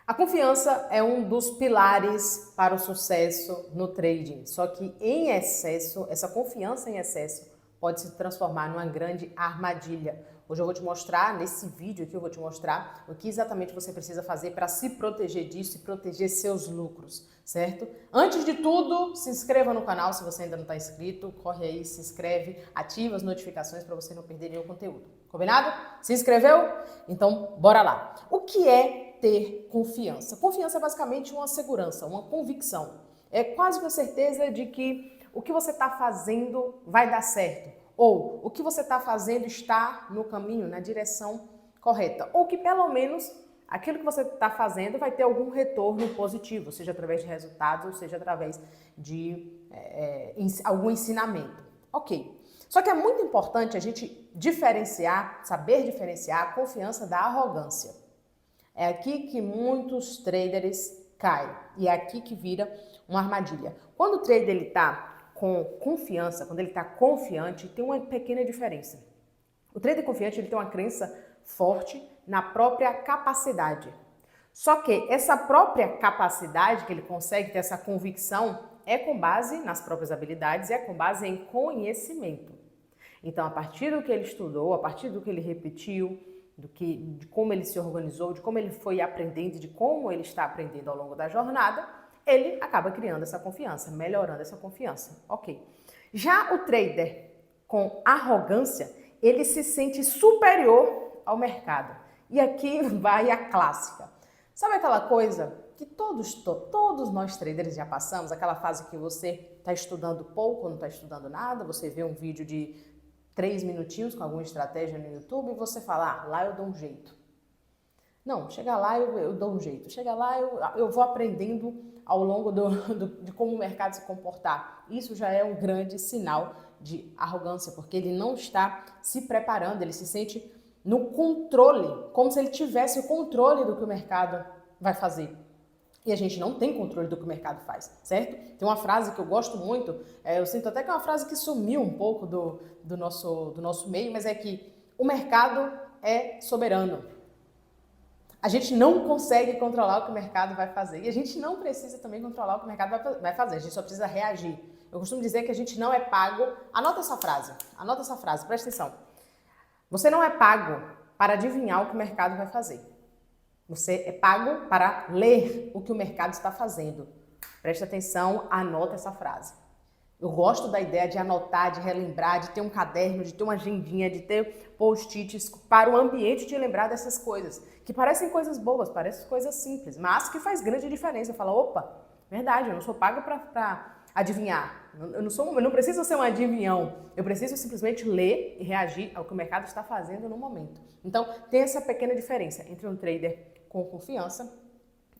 A confiança é um dos pilares para o sucesso no trading, só que em excesso, essa confiança em excesso pode se transformar numa grande armadilha. Hoje eu vou te mostrar, nesse vídeo aqui eu vou te mostrar o que exatamente você precisa fazer para se proteger disso e proteger seus lucros, certo? Antes de tudo, se inscreva no canal se você ainda não está inscrito, corre aí, se inscreve, ativa as notificações para você não perder nenhum conteúdo, combinado? Se inscreveu? Então bora lá! O que é ter confiança? Confiança é basicamente uma segurança, uma convicção. É quase com certeza de que o que você está fazendo vai dar certo. Ou o que você está fazendo está no caminho, na direção correta. Ou que pelo menos aquilo que você está fazendo vai ter algum retorno positivo, seja através de resultados, ou seja através de algum ensinamento. Ok. Só que é muito importante a gente diferenciar, saber diferenciar a confiança da arrogância. É aqui que muitos traders caem e é aqui que vira uma armadilha. Quando o trader ele está com confiança, quando ele está confiante, tem uma pequena diferença. O trader confiante ele tem uma crença forte na própria capacidade. Só que essa própria capacidade que ele consegue ter essa convicção é com base nas próprias habilidades, é com base em conhecimento. Então, a partir do que ele estudou, a partir do que ele repetiu, de como ele se organizou, de como ele foi aprendendo, de como ele está aprendendo ao longo da jornada, ele acaba criando essa confiança, melhorando essa confiança. Ok. Já o trader com arrogância, ele se sente superior ao mercado. E aqui vai a clássica. Sabe aquela coisa que todos nós traders já passamos, aquela fase que você está estudando pouco, não está estudando nada, você vê um vídeo de 3 minutinhos com alguma estratégia no YouTube e você fala, ah, lá eu dou um jeito. Não, chega lá eu dou um jeito. Chega lá eu vou aprendendo ao longo de como o mercado se comportar. Isso já é um grande sinal de arrogância, porque ele não está se preparando, ele se sente no controle, como se ele tivesse o controle do que o mercado vai fazer. E a gente não tem controle do que o mercado faz, certo? Tem uma frase que eu gosto muito, eu sinto até que é uma frase que sumiu um pouco do nosso meio, mas é que o mercado é soberano. A gente não consegue controlar o que o mercado vai fazer e a gente não precisa também controlar o que o mercado vai fazer, a gente só precisa reagir. Eu costumo dizer que a gente não é pago, anota essa frase, presta atenção. Você não é pago para adivinhar o que o mercado vai fazer. Você é pago para ler o que o mercado está fazendo. Presta atenção, anota essa frase. Eu gosto da ideia de anotar, de relembrar, de ter um caderno, de ter uma agendinha, de ter post-its para o ambiente de lembrar dessas coisas. Que parecem coisas boas, parecem coisas simples, mas que faz grande diferença. Fala, opa, verdade, eu não sou pago para adivinhar. Eu não preciso ser um adivinhão. Eu preciso simplesmente ler e reagir ao que o mercado está fazendo no momento. Então, tem essa pequena diferença entre um trader com confiança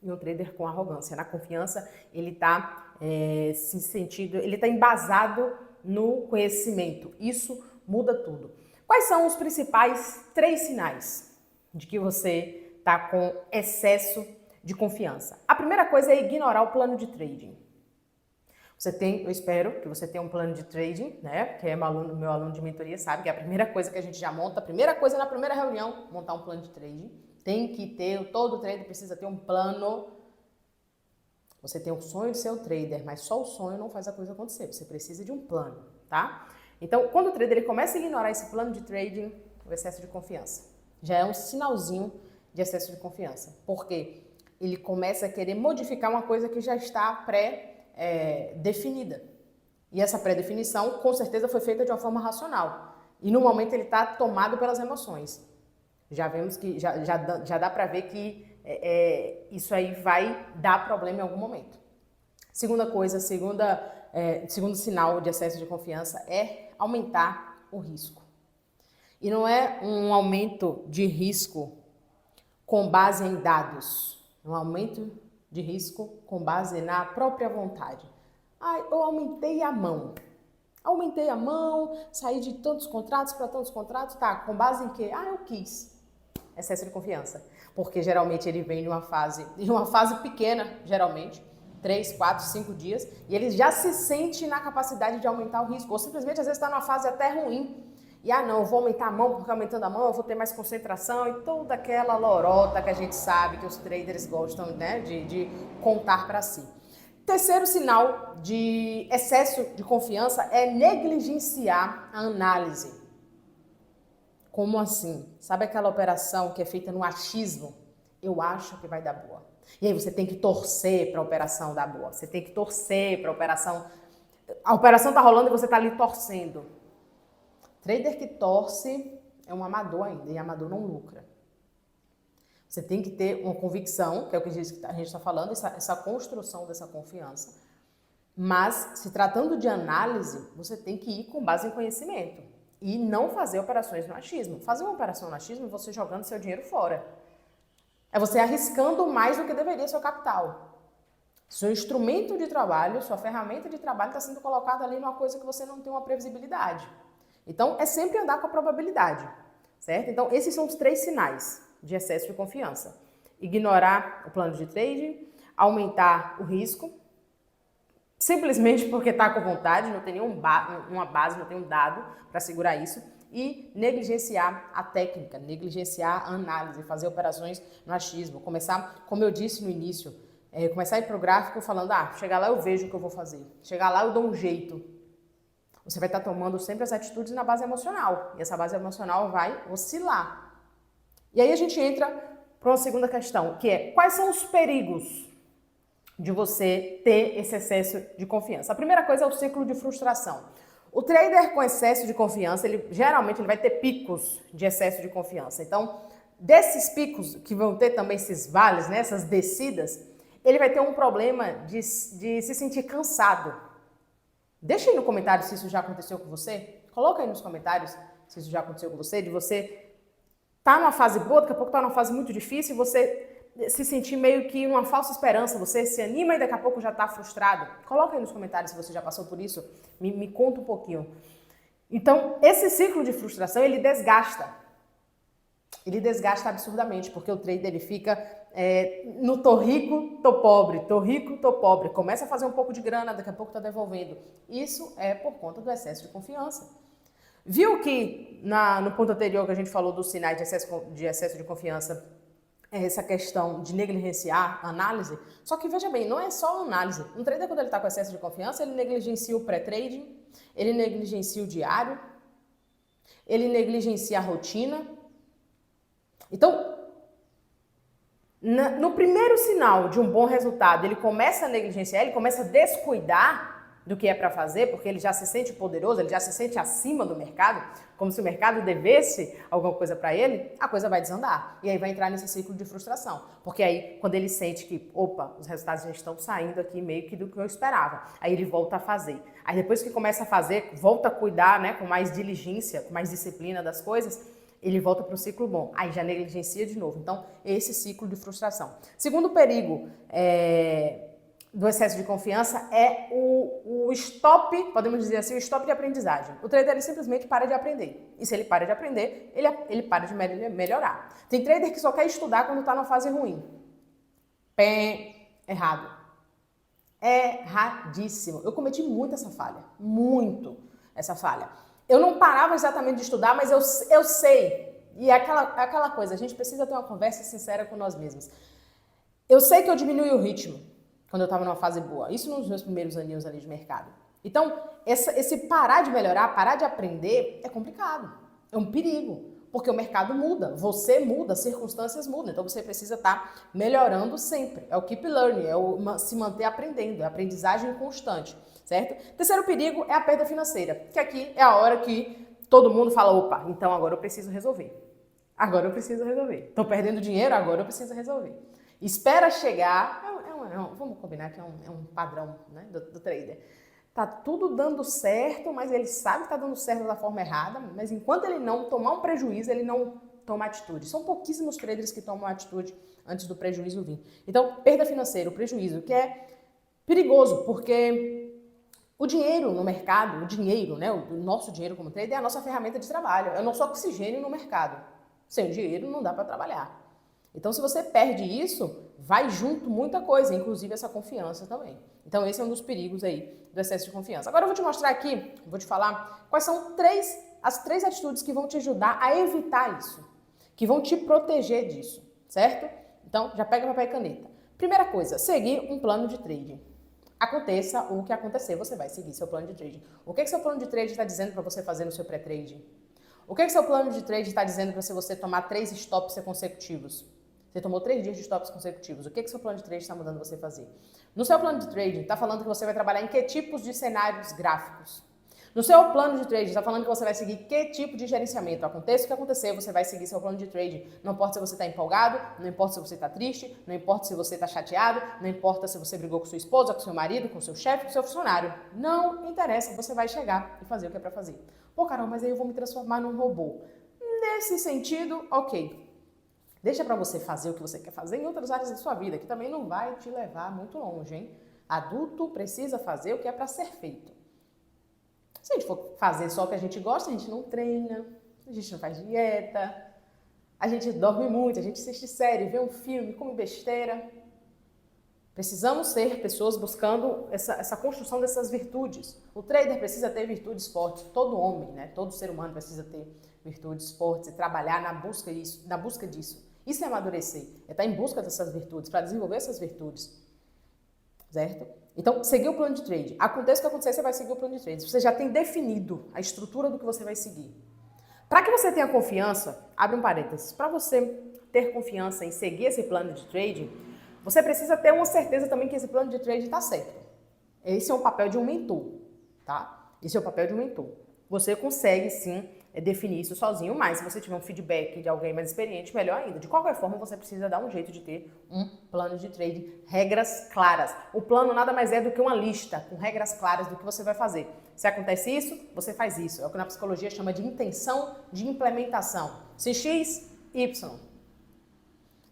e um trader com arrogância. Na confiança, ele está ele está embasado no conhecimento. Isso muda tudo. Quais são os principais 3 sinais de que você está com excesso de confiança? A primeira coisa é ignorar o plano de trading. Eu espero que você tenha um plano de trading, né? Que é meu aluno de mentoria sabe que é a primeira coisa que a gente já monta, a primeira coisa na primeira reunião, montar um plano de trading. Tem que ter, todo trader precisa ter um plano. Você tem o sonho de ser um trader, mas só o sonho não faz a coisa acontecer. Você precisa de um plano, tá? Então, quando o trader ele começa a ignorar esse plano de trading, o excesso de confiança já é um sinalzinho de excesso de confiança. Porque ele começa a querer modificar uma coisa que já está pré-definida. E essa pré-definição, com certeza, foi feita de uma forma racional. E no momento ele está tomado pelas emoções. Já vemos que já dá para ver que isso aí vai dar problema em algum momento. Segunda coisa, segundo sinal de excesso de confiança é aumentar o risco. E não é um aumento de risco com base em dados, é um aumento de risco com base na própria vontade. Ah, eu aumentei a mão, saí de tantos contratos para tantos contratos, tá, com base em quê? Ah, eu quis. Excesso de confiança, porque geralmente ele vem de uma fase pequena, geralmente, 3, 4, 5 dias, e ele já se sente na capacidade de aumentar o risco, ou simplesmente às vezes está numa fase até ruim, e não, eu vou aumentar a mão porque aumentando a mão eu vou ter mais concentração e toda aquela lorota que a gente sabe que os traders gostam, né, de contar para si. Terceiro sinal de excesso de confiança é negligenciar a análise. Como assim? Sabe aquela operação que é feita no achismo? Eu acho que vai dar boa. E aí você tem que torcer para a operação dar boa. Você tem que torcer para a operação. A operação está rolando e você está ali torcendo. Trader que torce é um amador ainda, e amador não lucra. Você tem que ter uma convicção, que é o que a gente está falando, essa construção dessa confiança. Mas, se tratando de análise, você tem que ir com base em conhecimento. E não fazer operações no achismo. Fazer uma operação no achismo é você jogando seu dinheiro fora. É você arriscando mais do que deveria seu capital. Seu instrumento de trabalho, sua ferramenta de trabalho está sendo colocada ali numa coisa que você não tem uma previsibilidade. Então, é sempre andar com a probabilidade, certo? Então, esses são os 3 sinais de excesso de confiança. Ignorar o plano de trading, aumentar o risco, simplesmente porque está com vontade, não tem nenhuma base, não tem um dado para segurar isso, e negligenciar a técnica, negligenciar a análise, fazer operações no achismo, começar, como eu disse no início, começar a ir para o gráfico falando, chegar lá eu vejo o que eu vou fazer, chegar lá eu dou um jeito. Você vai estar tomando sempre as atitudes na base emocional, e essa base emocional vai oscilar. E aí a gente entra para uma segunda questão, que é, quais são os perigos de você ter esse excesso de confiança? A primeira coisa é o ciclo de frustração. O trader com excesso de confiança, geralmente ele vai ter picos de excesso de confiança. Então, desses picos, que vão ter também esses vales, né, essas descidas, ele vai ter um problema de se sentir cansado. Deixa aí no comentário se isso já aconteceu com você. Coloca aí nos comentários se isso já aconteceu com você, de você tá numa fase boa, daqui a pouco tá numa fase muito difícil, e você se sentir meio que numa falsa esperança, você se anima e daqui a pouco já está frustrado. Coloca aí nos comentários se você já passou por isso, me conta um pouquinho. Então, esse ciclo de frustração, ele desgasta. Ele desgasta absurdamente, porque o trader ele fica no tô rico, tô pobre, tô rico, tô pobre. Começa a fazer um pouco de grana, daqui a pouco tá devolvendo. Isso é por conta do excesso de confiança. Viu que no ponto anterior que a gente falou dos sinais de excesso de confiança, essa questão de negligenciar a análise? Só que veja bem, não é só a análise. Um trader, quando ele está com excesso de confiança, ele negligencia o pré-trading, ele negligencia o diário, ele negligencia a rotina. Então, no primeiro sinal de um bom resultado, ele começa a negligenciar, ele começa a descuidar do que é para fazer, porque ele já se sente poderoso, ele já se sente acima do mercado, como se o mercado devesse alguma coisa para ele, a coisa vai desandar. E aí vai entrar nesse ciclo de frustração. Porque aí, quando ele sente que, os resultados já estão saindo aqui meio que do que eu esperava, aí ele volta a fazer. Aí depois que começa a fazer, volta a cuidar, né, com mais diligência, com mais disciplina das coisas, ele volta para o ciclo bom. Aí já negligencia de novo. Então, esse ciclo de frustração. Segundo perigo do excesso de confiança é o stop, podemos dizer assim, o stop de aprendizagem. O trader ele simplesmente para de aprender. E se ele para de aprender, ele para de melhorar. Tem trader que só quer estudar quando está numa fase ruim. Errado. Erradíssimo. Eu cometi muito essa falha. Muito essa falha. Eu não parava exatamente de estudar, mas eu sei. E é aquela coisa, a gente precisa ter uma conversa sincera com nós mesmos. Eu sei que eu diminui o ritmo quando eu estava numa fase boa. Isso nos meus primeiros aninhos ali de mercado. Então, esse parar de melhorar, parar de aprender, é complicado. É um perigo. Porque o mercado muda, você muda, as circunstâncias mudam. Então, você precisa estar melhorando sempre. É o keep learning, se manter aprendendo, é a aprendizagem constante, certo? Terceiro perigo é a perda financeira. Que aqui é a hora que todo mundo fala, opa, então agora eu preciso resolver. Agora eu preciso resolver. Estou perdendo dinheiro, agora eu preciso resolver. Espera chegar, vamos combinar que é um padrão, né, do trader. Tá tudo dando certo, mas ele sabe que tá dando certo da forma errada, mas enquanto ele não tomar um prejuízo, ele não toma atitude. São pouquíssimos traders que tomam atitude antes do prejuízo vir. Então, perda financeira, o prejuízo, que é perigoso, porque o dinheiro no mercado, o dinheiro, né, o nosso dinheiro como trader é a nossa ferramenta de trabalho, é o nosso oxigênio no mercado. Sem o dinheiro não dá para trabalhar. Então, se você perde isso, vai junto muita coisa, inclusive essa confiança também. Então, esse é um dos perigos aí do excesso de confiança. Agora eu vou te mostrar aqui, vou te falar quais são 3 as 3 atitudes que vão te ajudar a evitar isso, que vão te proteger disso, certo? Então, já pega papel e caneta. Primeira coisa, seguir um plano de trading. Aconteça o que acontecer, você vai seguir seu plano de trading. O que seu plano de trading está dizendo para você fazer no seu pré-trading? O que seu plano de trading está dizendo para você tomar 3 stops consecutivos? Você tomou 3 dias de stops consecutivos. O que seu plano de trading está mandando você fazer? No seu plano de trading, está falando que você vai trabalhar em que tipos de cenários gráficos? No seu plano de trading, está falando que você vai seguir que tipo de gerenciamento? Aconteça o que acontecer, você vai seguir seu plano de trading. Não importa se você está empolgado, não importa se você está triste, não importa se você está chateado, não importa se você brigou com sua esposa, com seu marido, com seu chefe, com seu funcionário. Não interessa, você vai chegar e fazer o que é para fazer. Pô, Carol, mas aí eu vou me transformar num robô. Nesse sentido, ok. Deixa para você fazer o que você quer fazer em outras áreas da sua vida, que também não vai te levar muito longe, hein? Adulto precisa fazer o que é para ser feito. Se a gente for fazer só o que a gente gosta, a gente não treina, a gente não faz dieta, a gente dorme muito, a gente assiste série, vê um filme, come besteira. Precisamos ser pessoas buscando essa construção dessas virtudes. O trader precisa ter virtudes fortes, todo homem, né? Todo ser humano precisa ter virtudes fortes e trabalhar na busca disso. Isso é amadurecer, é estar em busca dessas virtudes, para desenvolver essas virtudes, certo? Então, seguir o plano de trade. Aconteça o que acontecer, você vai seguir o plano de trade. Você já tem definido a estrutura do que você vai seguir. Para que você tenha confiança, abre um parênteses, para você ter confiança em seguir esse plano de trading, você precisa ter uma certeza também que esse plano de trading está certo. Esse é o papel de um mentor, tá? Esse é o papel de um mentor. Você consegue, sim, definir isso sozinho, mas se você tiver um feedback de alguém mais experiente, melhor ainda. De qualquer forma, você precisa dar um jeito de ter um plano de trading, regras claras. O plano nada mais é do que uma lista com regras claras do que você vai fazer. Se acontece isso, você faz isso. É o que na psicologia chama de intenção de implementação. Se X, Y.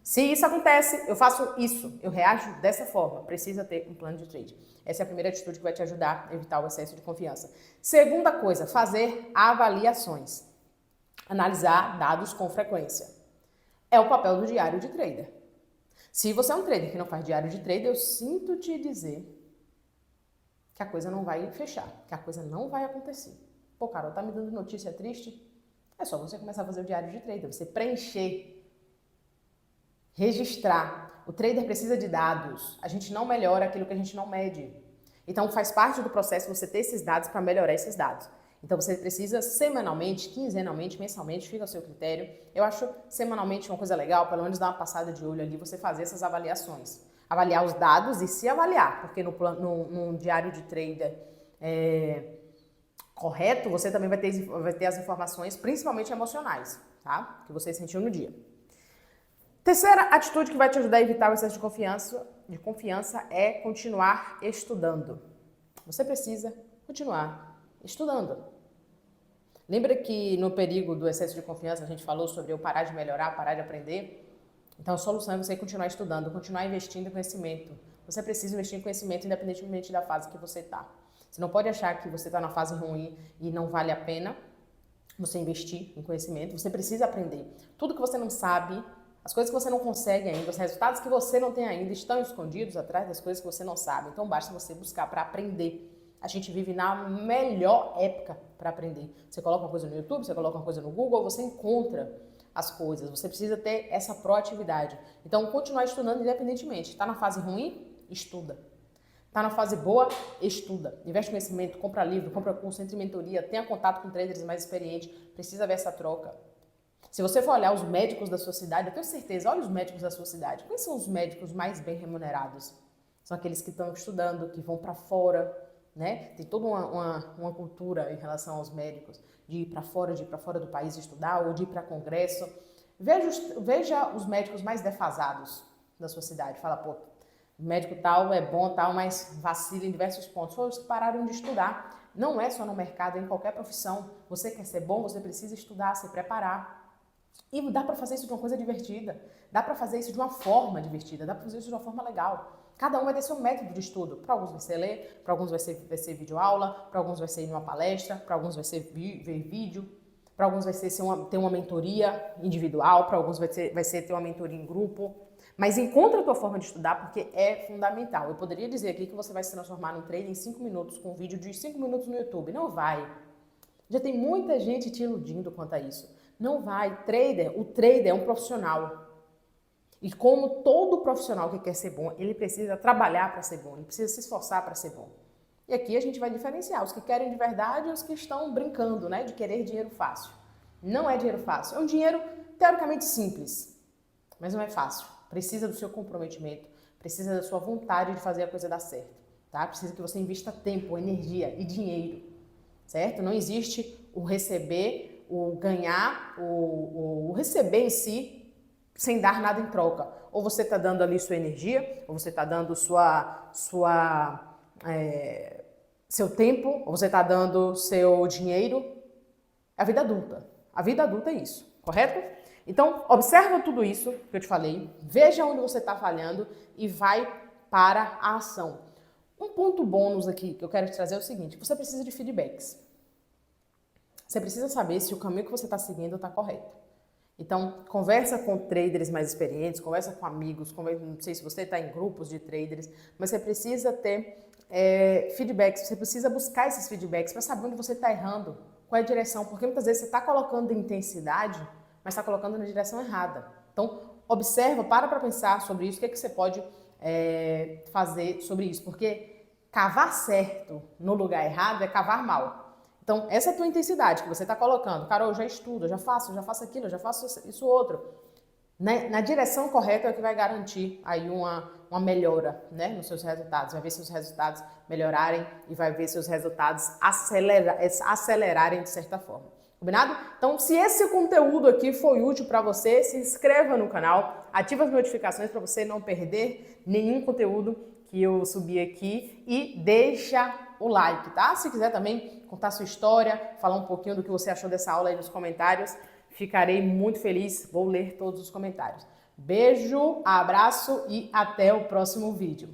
Se isso acontece, eu faço isso, eu reajo dessa forma. Precisa ter um plano de trade. Essa é a primeira atitude que vai te ajudar a evitar o excesso de confiança. Segunda coisa, fazer avaliações. Analisar dados com frequência. É o papel do diário de trader. Se você é um trader que não faz diário de trader, eu sinto te dizer que a coisa não vai fechar, que a coisa não vai acontecer. Pô, Carol, tá me dando notícia triste? É só você começar a fazer o diário de trader, você preencher, registrar. O trader precisa de dados. A gente não melhora aquilo que a gente não mede. Então faz parte do processo você ter esses dados para melhorar esses dados. Então você precisa semanalmente, quinzenalmente, mensalmente, fica ao seu critério. Eu acho semanalmente uma coisa legal, pelo menos dar uma passada de olho ali, você fazer essas avaliações. Avaliar os dados e se avaliar, porque num diário de trader correto, você também vai ter as informações, principalmente emocionais, tá? Que você sentiu no dia. Terceira atitude que vai te ajudar a evitar o excesso de confiança é continuar estudando. Você precisa continuar estudando. Lembra que no perigo do excesso de confiança a gente falou sobre eu parar de melhorar, parar de aprender? Então a solução é você continuar estudando, continuar investindo em conhecimento. Você precisa investir em conhecimento independentemente da fase que você está. Você não pode achar que você está na fase ruim e não vale a pena você investir em conhecimento. Você precisa aprender. Tudo que você não sabe, as coisas que você não consegue ainda, os resultados que você não tem ainda estão escondidos atrás das coisas que você não sabe. Então basta você buscar para aprender. A gente vive na melhor época para aprender. Você coloca uma coisa no YouTube, você coloca uma coisa no Google, você encontra as coisas. Você precisa ter essa proatividade. Então continuar estudando independentemente. Está na fase ruim? Estuda. Está na fase boa? Estuda. Investe em conhecimento, compra livro, compra curso, entre em mentoria, tenha contato com traders mais experientes. Precisa ver essa troca. Se você for olhar os médicos da sua cidade, eu tenho certeza, olha os médicos da sua cidade. Quais são os médicos mais bem remunerados? São aqueles que estão estudando, que vão para fora, né? Tem toda uma cultura em relação aos médicos, de ir para fora do país estudar, ou de ir para congresso. Veja os médicos mais defasados da sua cidade. Fala, pô, o médico tal é bom, tal, mas vacila em diversos pontos. Foi os que pararam de estudar. Não é só no mercado, é em qualquer profissão. Você quer ser bom, você precisa estudar, se preparar. E dá para fazer isso de uma coisa divertida, dá para fazer isso de uma forma divertida, dá para fazer isso de uma forma legal. Cada um vai ter seu método de estudo. Para alguns vai ser ler, para alguns vai ser videoaula, para alguns vai ser ir numa palestra, para alguns vai ser ver vídeo, para alguns vai ser ter uma mentoria individual, para alguns vai ser ter uma mentoria em grupo. Mas encontra a tua forma de estudar porque é fundamental. Eu poderia dizer aqui que você vai se transformar num trader em 5 minutos com um vídeo de 5 minutos no YouTube. Não vai. Já tem muita gente te iludindo quanto a isso. Não vai. O trader é um profissional. E como todo profissional que quer ser bom, ele precisa trabalhar para ser bom, ele precisa se esforçar para ser bom. E aqui a gente vai diferenciar os que querem de verdade e os que estão brincando, né, de querer dinheiro fácil. Não é dinheiro fácil, é um dinheiro teoricamente simples, mas não é fácil. Precisa do seu comprometimento, precisa da sua vontade de fazer a coisa dar certo, tá? Precisa que você invista tempo, energia e dinheiro, certo? Não existe o receber, o ganhar, o receber em si sem dar nada em troca. Ou você está dando ali sua energia, ou você está dando seu tempo, ou você está dando seu dinheiro. É a vida adulta. A vida adulta é isso, correto? Então, observa tudo isso que eu te falei, veja onde você está falhando e vai para a ação. Um ponto bônus aqui que eu quero te trazer é o seguinte: você precisa de feedbacks. Você precisa saber se o caminho que você está seguindo está correto. Então, conversa com traders mais experientes, conversa com amigos, não sei se você está em grupos de traders, mas você precisa ter feedbacks, você precisa buscar esses feedbacks para saber onde você está errando, qual é a direção, porque muitas vezes você está colocando intensidade, mas está colocando na direção errada. Então, observa, para pensar sobre isso, o que é que você pode fazer sobre isso, porque cavar certo no lugar errado é cavar mal. Então, essa é a tua intensidade que você está colocando. Carol, eu já estudo, eu já faço aquilo, eu já faço isso outro. Na direção correta é o que vai garantir aí uma melhora, né, nos seus resultados. Vai ver seus resultados melhorarem e vai ver seus resultados acelerarem de certa forma. Combinado? Então, se esse conteúdo aqui foi útil para você, se inscreva no canal, ativa as notificações para você não perder nenhum conteúdo que eu subir aqui e deixa o like, tá? Se quiser também contar sua história, falar um pouquinho do que você achou dessa aula aí nos comentários, ficarei muito feliz, vou ler todos os comentários. Beijo, abraço e até o próximo vídeo.